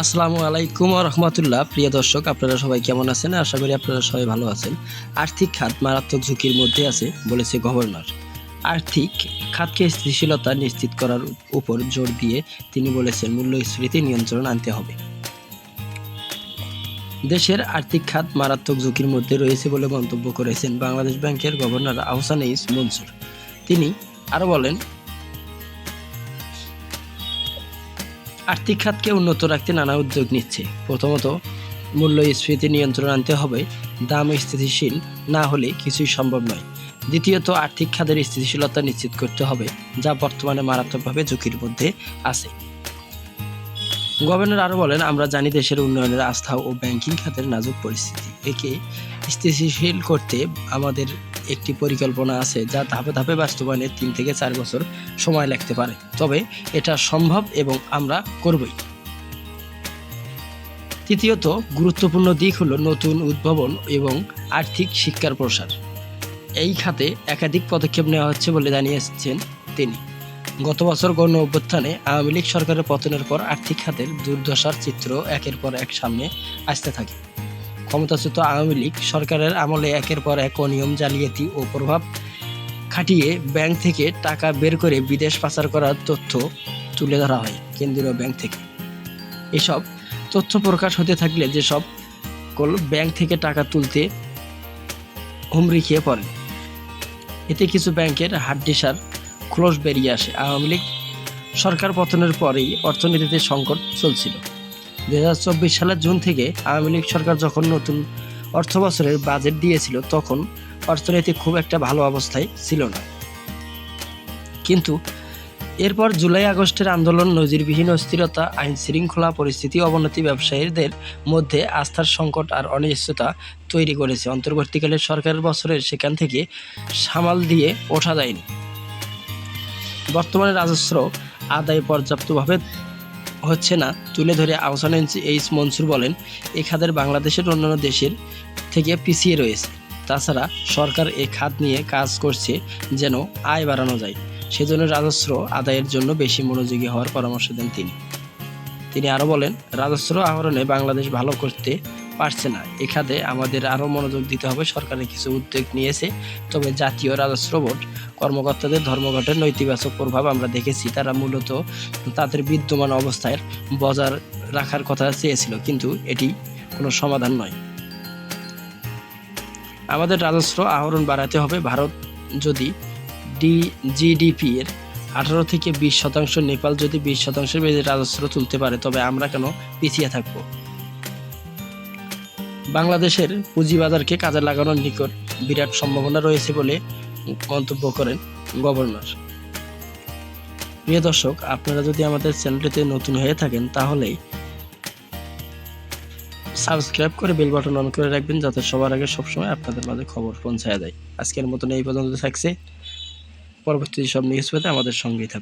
আসসালামু আলাইকুম ওয়া রাহমাতুল্লাহ। প্রিয় দর্শক, আপনারা সবাই কেমন আছেন? আশা করি আপনারা সবাই ভালো আছেন। আর্থিক খাত মারাত্মক ঝুঁকির মধ্যে আছে বলেছে গভর্নর। আর্থিক খাতকে স্থিতিশীলতা নিশ্চিত করার উপর জোর দিয়ে তিনি বলেছেন মূল্যস্ফীতি নিয়ন্ত্রণ আনতে হবে। দেশের আর্থিক খাত মারাত্মক ঝুঁকির মধ্যে রয়েছে বলে মন্তব্য করেছেন বাংলাদেশ ব্যাংকের গভর্নর আহসান এইচ মনসুর। তিনি আরও বলেন, আর্থিক খাতকে উন্নত রাখতে নানা উদ্যোগ নিচ্ছে। প্রথমত, মূল্যস্ফীতি নিয়ন্ত্রণ আনতে হবে। দাম স্থিতিশীল না হলে কিছুই সম্ভব নয়। দ্বিতীয়ত, আর্থিক খাতের স্থিতিশীলতা নিশ্চিত করতে হবে, যা বর্তমানে মারাত্মকভাবে ঝুঁকির মধ্যে আছে। গভর্নর আরও বলেন, আমরা জানি দেশের উন্নয়নের আস্থা ও ব্যাংকিং খাতের নাজুক পরিস্থিতি। একে স্থিতিশীল করতে আমাদের একটি পরিকল্পনা আছে, যা ধাপে ধাপে বাস্তবায়নে 3 থেকে 4 বছর সময় লাগতে পারে, তবে এটা সম্ভব এবং আমরা করবই। তৃতীয়ত, গুরুত্বপূর্ণ দিক হলো নতুন উদ্ভাবন এবং আর্থিক শিক্ষার প্রসার। এই খাতে একাধিক পদক্ষেপ নেওয়া হচ্ছে বলে জানিয়েছেন তিনি। গত বছর গণ অভ্যুত্থানে আওয়ামী লীগ সরকারের পতনের পর আর্থিক খাতের দুর্দশার চিত্র একের পর এক সামনে আসতে থাকে। ক্ষমতাচ্যুত আওয়ামী লীগ সরকারের আমলে একের পর এক অনিয়ম, জালিয়াতি ও প্রভাব খাটিয়ে ব্যাংক থেকে টাকা বের করে বিদেশ পাচার করার তথ্য তুলে ধরা হয় কেন্দ্রীয় ব্যাংক থেকে। এসব তথ্য প্রকাশ হতে থাকলে যেসব ব্যাংক থেকে টাকা তুলতে হুমড়ি খেয়ে পড়েন। এতে কিছু ব্যাংকের হাড্ডিসার খোলস বেরিয়ে আসে। আওয়ামী লীগ সরকার পতনের পরেই অর্থনীতিতে সংকট চলছিল। 2024 সালের জুন থেকে আওয়ামী লীগ সরকার যখন নতুন অর্থবছরের বাজেট দিয়েছিল, তখন অর্থনীতি খুব একটা ভালো অবস্থায় ছিল না। কিন্তু এরপর জুলাই আগস্টের আন্দোলন, নজিরবিহীন অস্থিরতা, আইন শৃঙ্খলা পরিস্থিতি অবনতি ব্যবসায়ীদের মধ্যে আস্থার সংকট আর অনিশ্চয়তা তৈরি করেছে। অন্তর্বর্তীকালীন সরকারের বছরের সেখান থেকে সামাল দিয়ে ওঠা যায়নি। বর্তমানে রাজস্ব আদায় পর্যাপ্তভাবে হচ্ছে না তুলে ধরে আহসান এইচ মনসুর বলেন, এ খাতের বাংলাদেশের অন্যান্য দেশের থেকে পিছিয়ে রয়েছে। তাছাড়া সরকার এ খাত নিয়ে কাজ করছে যেন আয় বাড়ানো যায়, সেজন্য রাজস্ব আদায়ের জন্য বেশি মনোযোগী হওয়ার পরামর্শ দেন তিনি আরও বলেন, রাজস্ব আহরণে বাংলাদেশ ভালো করতে পারছে না। এ খাতে আমাদের আরও মনোযোগ দিতে হবে। সরকারের কিছু উদ্যোগ নিয়েছে, তবে জাতীয় রাজস্ব বোর্ড কর্মকর্তাদের ধর্মঘটের নেতিবাচক প্রভাব আমরা দেখেছি। তারা মূলত তাদের বিদ্যমান অবস্থায় বজায় রাখার কথা চেয়েছিল, কিন্তু এটি কোনো সমাধান নয়। আমাদের রাজস্ব আহরণ বাড়াতে হবে। ভারত যদি জিডিপি এর 18 থেকে 20%, নেপাল যদি 20% বেশি রাজস্ব তুলতে পারে, তবে আমরা কেন পিছিয়ে থাকব? বাংলাদেশের পুঁজিবাজারকে কাজে লাগানোর নিকট বিরাট সম্ভাবনা রয়েছে বলে মন্তব্য করেন গভর্নর। প্রিয় দর্শক, আপনারা যদি আমাদের চ্যানেলটিতে নতুন হয়ে থাকেন, তাহলে সাবস্ক্রাইব করে বেল বাটন অন করে রাখবেন, যাতে সবার আগে সবসময় আপনাদের মাঝে খবর পৌঁছায় যায়। আজকের মতন এই পর্যন্ত থাকছে। পরবর্তী সব নিউজ পেতে আমাদের সঙ্গেই থাকুন।